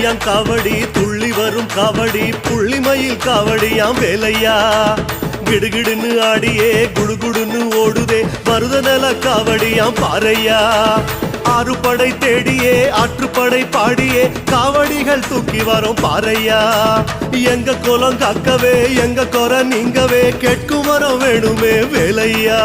துள்ளியாம் காவடி துள்ளி வரும் காவடி புள்ளிமயில் காவடியாம் வேலையா கிடுகிடுன்னு ஆடியே குடுகுடுன்னு ஓடுதே மருத நல காவடியாம் பாறையா ஆறுபடை தேடியே ஆற்றுப்படை பாடியே காவடிகள் தூக்கி வரும் பாறையா எங்க குலம் காக்கவே எங்க குறை நீங்கவே கேட்கும் வரம் வேணுமே வேலையா.